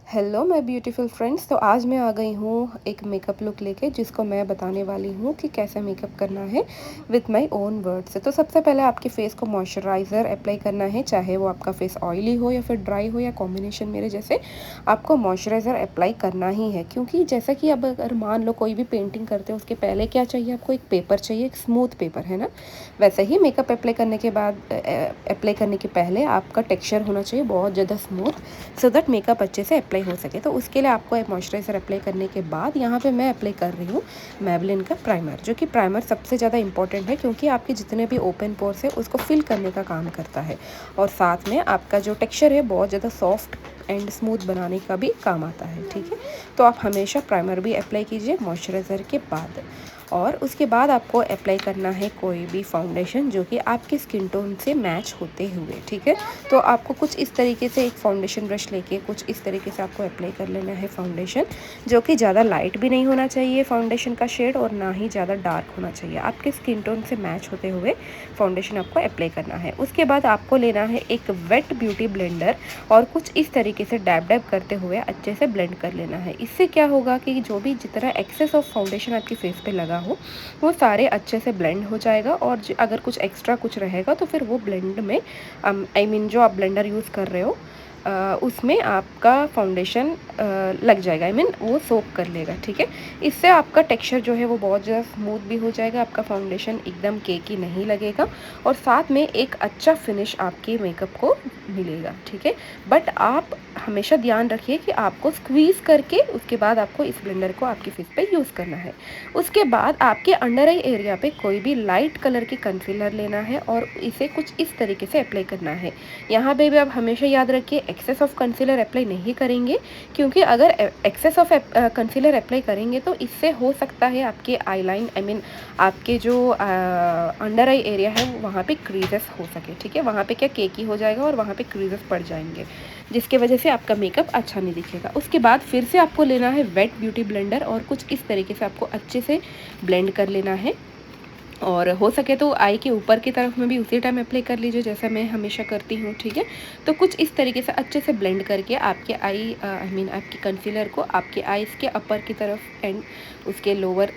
Hello my beautiful friends. तो आज मैं आ गई हूँ एक मेकअप लुक लेके, जिसको मैं बताने वाली हूँ कि कैसे मेकअप करना है विथ माय ओन वर्ड्स। तो सबसे पहले आपके फेस को मॉइस्चराइज़र अप्लाई करना है, चाहे वो आपका फेस ऑयली हो या फिर ड्राई हो या कॉम्बिनेशन मेरे जैसे। आपको मॉइस्चराइज़र अप्लाई करना ही है, क्योंकि जैसा कि अब अगर मान लो कोई भी पेंटिंग करते हो उसके पहले क्या चाहिए, आपको एक पेपर चाहिए, एक स्मूथ पेपर, है ना। वैसे ही मेकअप अप्लाई करने के बाद अप्लाई करने के पहले आपका टेक्सचर होना चाहिए बहुत ज़्यादा स्मूथ, सो दैट मेकअप अच्छे से अप्लाई हो सके। तो उसके लिए आपको मॉइस्चराइज़र अप्लाई करने के बाद यहाँ पे मैं अप्लाई कर रही हूँ मैबलिन का प्राइमर, जो कि प्राइमर सबसे ज़्यादा इंपॉर्टेंट है, क्योंकि आपके जितने भी ओपन पोर्स है उसको फिल करने का काम करता है, और साथ में आपका जो टेक्सचर है बहुत ज़्यादा सॉफ्ट एंड स्मूथ बनाने का भी काम आता है। ठीक है, तो आप हमेशा प्राइमर भी अप्लाई कीजिए मॉइस्चराइज़र के बाद। और उसके बाद आपको अप्लाई करना है कोई भी फाउंडेशन जो कि आपके स्किन टोन से मैच होते हुए। ठीक है, तो आपको कुछ इस तरीके से एक फाउंडेशन ब्रश लेके कुछ इस तरीके से आपको अप्लाई कर लेना है फाउंडेशन, जो कि ज़्यादा लाइट भी नहीं होना चाहिए फाउंडेशन का शेड, और ना ही ज़्यादा डार्क होना चाहिए। आपके स्किन टोन से मैच होते हुए फाउंडेशन आपको अप्लाई करना है। उसके बाद आपको लेना है एक वेट ब्यूटी ब्लेंडर, और कुछ इस तरीके से डैब डैब करते हुए अच्छे से ब्लेंड कर लेना है। इससे क्या होगा कि जो भी जितना एक्सेस ऑफ फाउंडेशन आपके फेस पे लगा हो वो सारे अच्छे से ब्लेंड हो जाएगा, और अगर कुछ एक्स्ट्रा कुछ रहेगा तो फिर वो ब्लेंड में जो आप ब्लेंडर यूज़ कर रहे हो उसमें आपका फाउंडेशन लग जाएगा, वो सोक कर लेगा। ठीक है, इससे आपका टेक्सचर जो है वो बहुत ज़्यादा स्मूथ भी हो जाएगा, आपका फाउंडेशन एकदम केकी नहीं लगेगा, और साथ में एक अच्छा फिनिश आपके मेकअप को मिलेगा। ठीक है, बट आप हमेशा ध्यान रखिए कि आपको स्क्वीज़ करके उसके बाद आपको इस ब्लेंडर को आपके फेस पे यूज़ करना है। उसके बाद आपके अंडर आई एरिया पे कोई भी लाइट कलर की कंसीलर लेना है और इसे कुछ इस तरीके से अप्लाई करना है। यहाँ पे भी आप हमेशा याद रखिए एक्सेस ऑफ कंसीलर अप्लाई नहीं करेंगे, क्योंकि अगर एक्सेस ऑफ कंसीलर अप्लाई करेंगे तो इससे हो सकता है आपके आई लाइन आपके जो अंडर आई एरिया है वहाँ पे क्रीजेस हो सके। ठीक है, वहाँ पे क्या केकी हो जाएगा और वहाँ पे क्रीजेस पड़ जाएंगे, जिसके वजह से आपका मेकअप अच्छा नहीं दिखेगा। उसके बाद फिर से आपको लेना है वेट ब्यूटी ब्लेंडर, और कुछ इस तरीके से आपको अच्छे से ब्लेंड कर लेना है, और हो सके तो आई के ऊपर की तरफ में भी उसी टाइम अप्लाई कर लीजिए, जैसा मैं हमेशा करती हूँ। ठीक है, तो कुछ इस तरीके से अच्छे से ब्लेंड करके आपके आपकी कंसीलर को आपके आईज़ के अपर की तरफ एंड उसके लोअर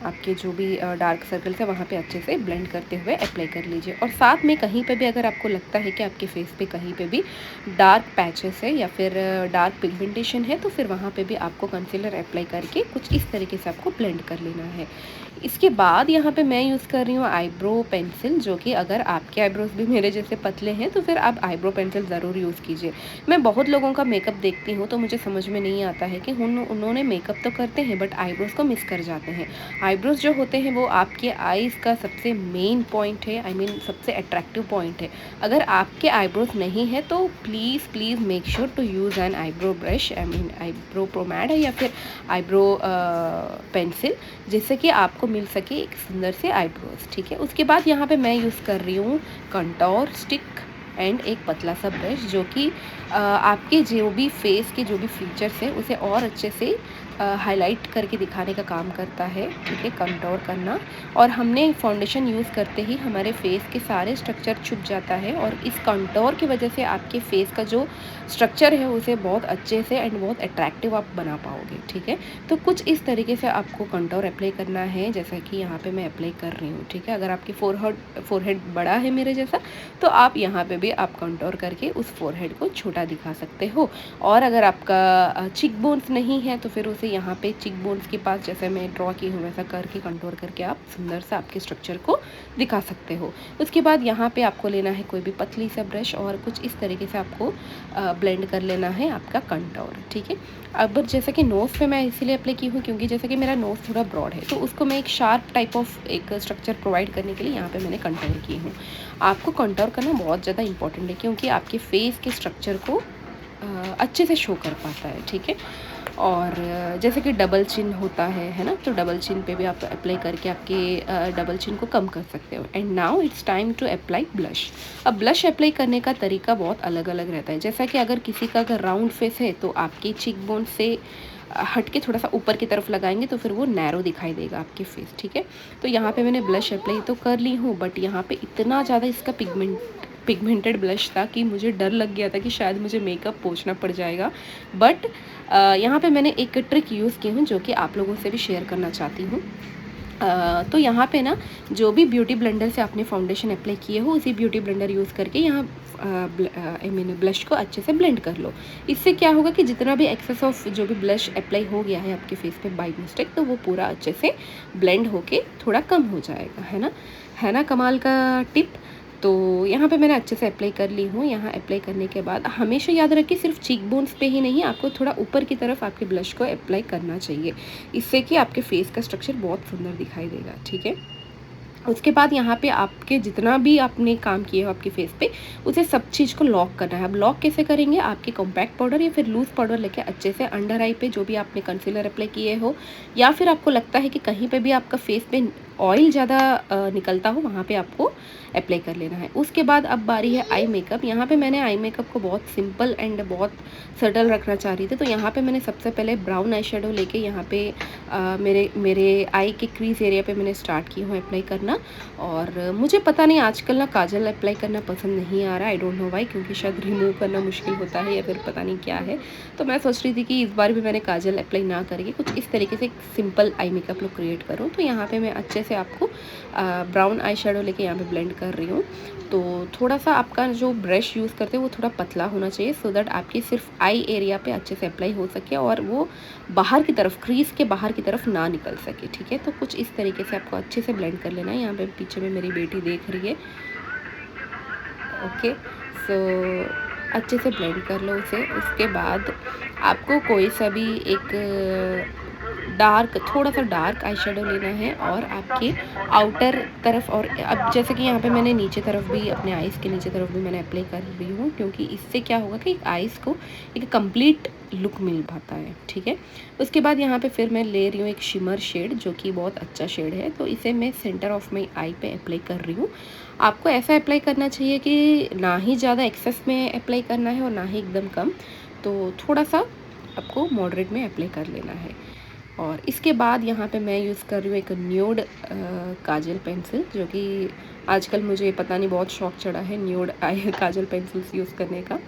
आपके जो भी डार्क सर्कल्स है वहाँ पे अच्छे से ब्लेंड करते हुए अप्लाई कर लीजिए। और साथ में कहीं पे भी अगर आपको लगता है कि आपके फेस पे कहीं पे भी डार्क पैचेस है या फिर डार्क पिगमेंटेशन है, तो फिर वहाँ पे भी आपको कंसीलर अप्लाई करके कुछ इस तरीके से आपको ब्लेंड कर लेना है। इसके बाद यहाँ पे मैं यूज़ कर रही हूँ आईब्रो पेंसिल, जो कि अगर आपके आईब्रोज भी मेरे जैसे पतले हैं तो फिर आप आईब्रो पेंसिल ज़रूर यूज़ कीजिए। मैं बहुत लोगों का मेकअप देखती हूँ तो मुझे समझ में नहीं आता है कि उन्होंने मेकअप तो करते हैं बट आईब्रोज़ को मिस कर जाते हैं। आईब्रोज़ जो होते हैं वो आपके आईज़ का सबसे मेन पॉइंट है, सबसे अट्रैक्टिव पॉइंट है। अगर आपके आईब्रोज़ नहीं है तो please make sure to use an eyebrow brush, eyebrow pomade या फिर आईब्रो पेंसिल, जिससे कि आपको मिल सके एक सुंदर से आईब्रोज। ठीक है, उसके बाद यहाँ पे मैं यूज़ कर रही हूँ कंटोर स्टिक एंड एक पतला सा ब्रश, जो कि आपके जो भी फेस के जो भी फीचर्स है उसे और अच्छे से हाईलाइट करके दिखाने का काम करता है। ठीक है, कंटोर करना, और हमने फाउंडेशन यूज़ करते ही हमारे फेस के सारे स्ट्रक्चर छुप जाता है, और इस कंटोर की वजह से आपके फेस का जो स्ट्रक्चर है उसे बहुत अच्छे से एंड बहुत अट्रैक्टिव आप बना पाओगे। ठीक है, तो कुछ इस तरीके से आपको कंटोर अप्लाई करना है, जैसा कि यहाँ पे मैं अप्लाई कर रही हूँ। ठीक है, अगर आपकी फोरहेड बड़ा है मेरे जैसा तो आप यहाँ पे भी आप कंटोर करके उस फोरहेड को छोटा दिखा सकते हो, और अगर आपका चिक बोन्स नहीं है तो फिर उसे यहाँ पे चिक बोन्स के पास जैसे मैं ड्रॉ की हूँ वैसा करके कंटोर करके आप सुंदर सा आपके स्ट्रक्चर को दिखा सकते हो। उसके बाद यहाँ पे आपको लेना है कोई भी पतली सा ब्रश, और कुछ इस तरीके से आपको ब्लेंड कर लेना है आपका कंटोर। ठीक है, अब जैसे कि नोज़ पे मैं इसीलिए अप्लाई की हूँ क्योंकि जैसे कि मेरा नोज़ थोड़ा ब्रॉड है, तो उसको मैं एक शार्प टाइप ऑफ एक स्ट्रक्चर प्रोवाइड करने के लिए यहाँ पे मैंने कंटोर की हूँ। आपको कंटोर करना बहुत ज़्यादा इंपॉर्टेंट है, क्योंकि आपके फेस के स्ट्रक्चर को अच्छे से शो कर पाता है। ठीक है, और जैसे कि डबल चिन होता है ना, तो डबल चिन पे भी आप अप्लाई करके आपके डबल चिन को कम कर सकते हो। And now it's time to apply blush. अब ब्लश अप्लाई करने का तरीका बहुत अलग अलग रहता है। जैसा कि अगर किसी का अगर राउंड फेस है तो आपके चीक बोन से हट के थोड़ा सा ऊपर की तरफ लगाएंगे तो फिर वो नैरो दिखाई देगा आपके फेस। ठीक है, तो यहाँ पे मैंने ब्लश अप्लाई तो कर ली हूँ, बट यहाँ पे इतना ज़्यादा इसका पिगमेंटेड ब्लश था कि मुझे डर लग गया था कि शायद मुझे मेकअप पोंछना पड़ जाएगा। बट यहाँ पे मैंने एक ट्रिक यूज़ की हूँ जो कि आप लोगों से भी शेयर करना चाहती हूँ। तो यहाँ पे ना जो भी ब्यूटी ब्लेंडर से आपने फाउंडेशन अप्लाई किए हो उसी ब्यूटी ब्लेंडर यूज़ करके यहाँ ब्लश को अच्छे से ब्लेंड कर लो। इससे क्या होगा कि जितना भी एक्सेस ऑफ जो भी ब्लश अप्लाई हो गया है आपके फेस पे बाय मिस्टेक, तो वो पूरा अच्छे से ब्लेंड होके थोड़ा कम हो जाएगा, है ना कमाल का टिप। तो यहाँ पे मैंने अच्छे से अप्लाई कर ली हूँ। यहाँ अप्लाई करने के बाद हमेशा याद रखिए सिर्फ चीक बोन्स पे ही नहीं, आपको थोड़ा ऊपर की तरफ आपके ब्लश को अप्लाई करना चाहिए, इससे कि आपके फेस का स्ट्रक्चर बहुत सुंदर दिखाई देगा, ठीक है। उसके बाद यहाँ पे आपके जितना भी आपने काम किए हो आपके फेस पे, उसे सब चीज़ को लॉक करना है। अब लॉक कैसे करेंगे, आपके कॉम्पैक्ट पाउडर या फिर लूज़ पाउडर लेके अच्छे से अंडर आई पे जो भी आपने कंसीलर अप्लाई किए हो, या फिर आपको लगता है कि कहीं पे भी आपका फेस पे ऑयल ज़्यादा निकलता हो, वहाँ पे आपको अप्लाई कर लेना है। उसके बाद अब बारी है आई मेकअप। यहाँ पे मैंने आई मेकअप को बहुत सिंपल एंड बहुत सटल रखना चाह रही थी, तो यहाँ पे मैंने सबसे पहले ब्राउन आई शेडो लेके यहाँ पे मेरे आई के क्रीज एरिया पे मैंने स्टार्ट की हूँ अप्लाई करना। और मुझे पता नहीं आजकल ना काजल अप्लाई करना पसंद नहीं आ रहा, आई डोंट नो वाई, क्योंकि शायद रिमूव करना मुश्किल होता है या फिर पता नहीं क्या है। तो मैं सोच रही थी कि इस बार भी मैंने काजल अप्लाई ना करके कुछ इस तरीके से एक simple eye makeup look create करूँ। तो यहाँ पे मैं अच्छे से आपको ब्राउन आई शेडो लेके यहाँ पे ब्लेंड कर रही हूँ। तो थोड़ा सा आपका जो ब्रश यूज़ करते हैं वो थोड़ा पतला होना चाहिए, सो दैट आपकी सिर्फ आई एरिया पे अच्छे से अप्लाई हो सके और वो बाहर की तरफ, क्रीज के बाहर की तरफ ना निकल सके, ठीक है। तो कुछ इस तरीके से आपको अच्छे से ब्लेंड कर लेना है। यहाँ पे पीछे में मेरी बेटी देख रही है, ओके। सो अच्छे से ब्लेंड कर लो उसे। उसके बाद आपको कोई सा भी एक डार्क, थोड़ा सा डार्क आई शेडो लेना है और आपके आउटर तरफ, और अब जैसे कि यहाँ पे मैंने नीचे तरफ भी, अपने आइज़ के नीचे तरफ भी मैंने अप्लाई कर रही हूँ, क्योंकि इससे क्या होगा कि आइज़ को एक कंप्लीट लुक मिल पाता है, ठीक है। उसके बाद यहाँ पे फिर मैं ले रही हूँ एक शिमर शेड जो कि बहुत अच्छा शेड है, तो इसे मैं सेंटर ऑफ माई आई पे अप्लाई कर रही हूँ। आपको ऐसा अप्लाई करना चाहिए कि ना ही ज़्यादा एक्सेस में अप्लाई करना है और ना ही एकदम कम, तो थोड़ा सा आपको मॉडरेट में अप्लाई कर लेना है। और इसके बाद यहाँ पे मैं यूज़ कर रही हूँ एक न्यूड काजल पेंसिल, जो कि आजकल मुझे पता नहीं बहुत शौक चढ़ा है न्यूड आई काजल पेंसिल्स यूज़ करने का।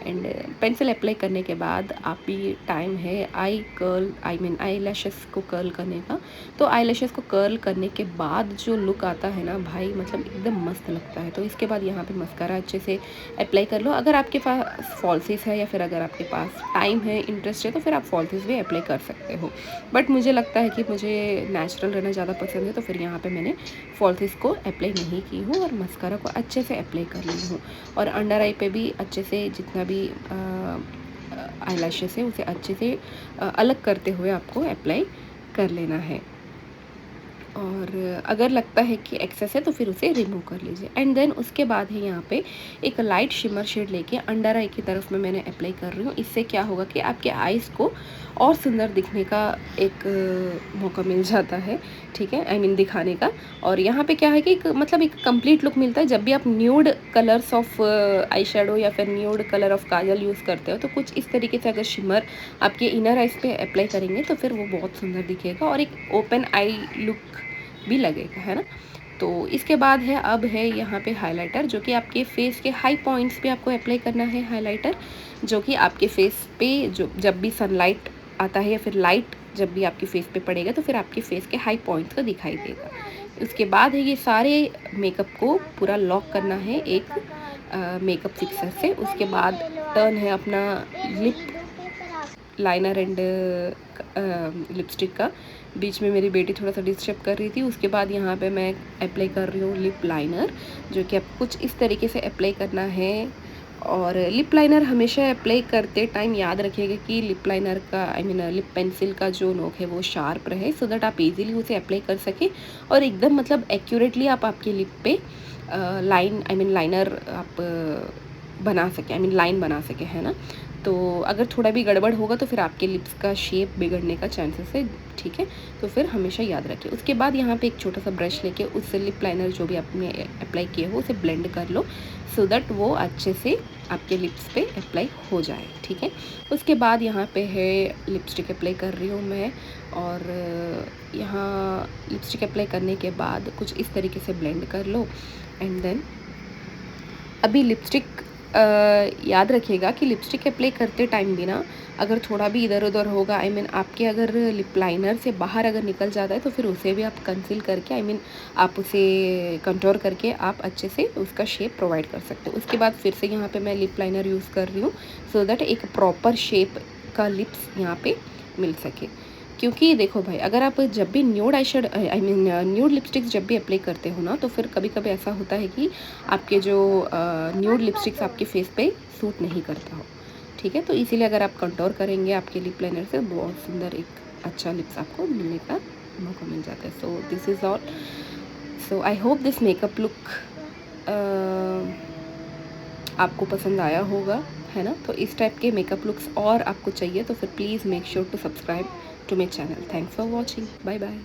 एंड पेंसिल अप्लाई करने के बाद आप भी टाइम है आई curl, I mean eye lashes को कर्ल करने का। तो आई लैशेस को कर्ल करने के बाद जो लुक आता है ना भाई, मतलब एकदम मस्त लगता है। तो इसके बाद यहाँ पे मस्कारा अच्छे से अप्लाई कर लो। अगर आपके पास फॉल्सिस है या फिर अगर आपके पास टाइम है, इंटरेस्ट है, तो फिर आप फॉल्सिस भी अप्लाई कर सकते हो। बट मुझे लगता है कि मुझे नेचुरल रहना ज़्यादा पसंद है, तो फिर यहाँ पे मैंने फॉल्सिस को अप्लाई नहीं की हूँ और मस्कारा को अच्छे से अप्लाई कर ली हूँ। और अंडर आई पे भी अच्छे से जितना भी आई लैशेस है उसे अच्छे से अलग करते हुए आपको अप्लाई कर लेना है। और अगर लगता है कि एक्सेस है तो फिर उसे रिमूव कर लीजिए। एंड देन उसके बाद है यहाँ पे एक लाइट शिमर शेड लेके अंडर आई की तरफ में मैंने अप्लाई कर रही हूँ। इससे क्या होगा कि आपके आईज़ को और सुंदर दिखने का एक मौका मिल जाता है, ठीक है, आई मीन दिखाने का। और यहाँ पे क्या है कि एक मतलब एक कंप्लीट लुक मिलता है। जब भी आप nude colours of eye shadow या फिर nude colour of Kajal use करते हो, तो कुछ इस तरीके से अगर शिमर आपके इनर आइज़ पे अप्लाई करेंगे तो फिर वो बहुत सुंदर दिखेगा और एक ओपन आई लुक भी लगेगा, है ना। तो इसके बाद है, अब है यहाँ पे हाइलाइटर, जो कि आपके फेस के हाई पॉइंट्स पे आपको अप्लाई करना है हाइलाइटर, जो कि आपके फेस पे जो जब भी सनलाइट आता है या फिर लाइट जब भी आपके फेस पे पड़ेगा तो फिर आपके फेस के हाई पॉइंट्स को दिखाई देगा। उसके बाद है ये सारे मेकअप को पूरा लॉक करना है एक मेकअप फिक्सर से। उसके बाद टर्न है अपना लिप लाइनर एंड लिपस्टिक का। बीच में मेरी बेटी थोड़ा सा डिस्टर्ब कर रही थी। उसके बाद यहाँ पे मैं अप्लाई कर रही हूँ लिप लाइनर, जो कि आपको कुछ इस तरीके से अप्लाई करना है। और लिप लाइनर हमेशा अप्लाई करते टाइम याद रखिएगा कि लिप लाइनर का, आई मीन लिप पेंसिल का जो नोक है वो शार्प रहे, सो दैट आप इजीली उसे अप्लाई कर सकें और एकदम मतलब एक्यूरेटली आप आपके लिप पे लाइन, आई मीन लाइनर आप बना सके, आई मीन लाइन बना सके, है ना। तो अगर थोड़ा भी गड़बड़ होगा तो फिर आपके लिप्स का शेप बिगड़ने का चांसेस है, ठीक है। तो फिर हमेशा याद रखिए। उसके बाद यहाँ पे एक छोटा सा ब्रश लेके उस लिप लाइनर जो भी आपने अप्लाई किया हो उसे ब्लेंड कर लो, सो दैट वो अच्छे से आपके लिप्स पे अप्लाई हो जाए, ठीक है। उसके बाद यहाँ पे है लिपस्टिक अप्लाई कर रही हूँ मैं। और यहाँ लिपस्टिक अप्लाई करने के बाद कुछ इस तरीके से ब्लेंड कर लो। एंड देन अभी लिपस्टिक याद रखिएगा कि लिपस्टिक अप्लाई करते टाइम भी ना अगर थोड़ा भी इधर उधर होगा, आई मीन आपके अगर लिप लाइनर से बाहर अगर निकल जाता है तो फिर उसे भी आप कंसील करके, आई मीन आप उसे कंट्रोल करके आप अच्छे से उसका शेप प्रोवाइड कर सकते हो। उसके बाद फिर से यहाँ पे मैं लिप लाइनर यूज़ कर रही हूँ सो दैट एक प्रॉपर शेप का लिप्स यहाँ पे मिल सके। क्योंकि देखो भाई, अगर आप जब भी nude eye shade, I mean nude lipsticks जब भी अप्लाई करते हो ना, तो फिर कभी कभी ऐसा होता है कि आपके जो न्यूड लिपस्टिक्स आपके फेस पे सूट नहीं करता हो, ठीक है। तो इसीलिए अगर आप कंटोर करेंगे आपके लिप लाइनर से, बहुत सुंदर एक अच्छा लिप्स आपको मिलने का मौका मिल जाता है। So this is all. So I hope this makeup look आपको पसंद आया होगा, है ना। तो इस टाइप के मेकअप लुक्स और आपको चाहिए तो फिर please make sure to subscribe to my channel. Thanks for watching, bye bye.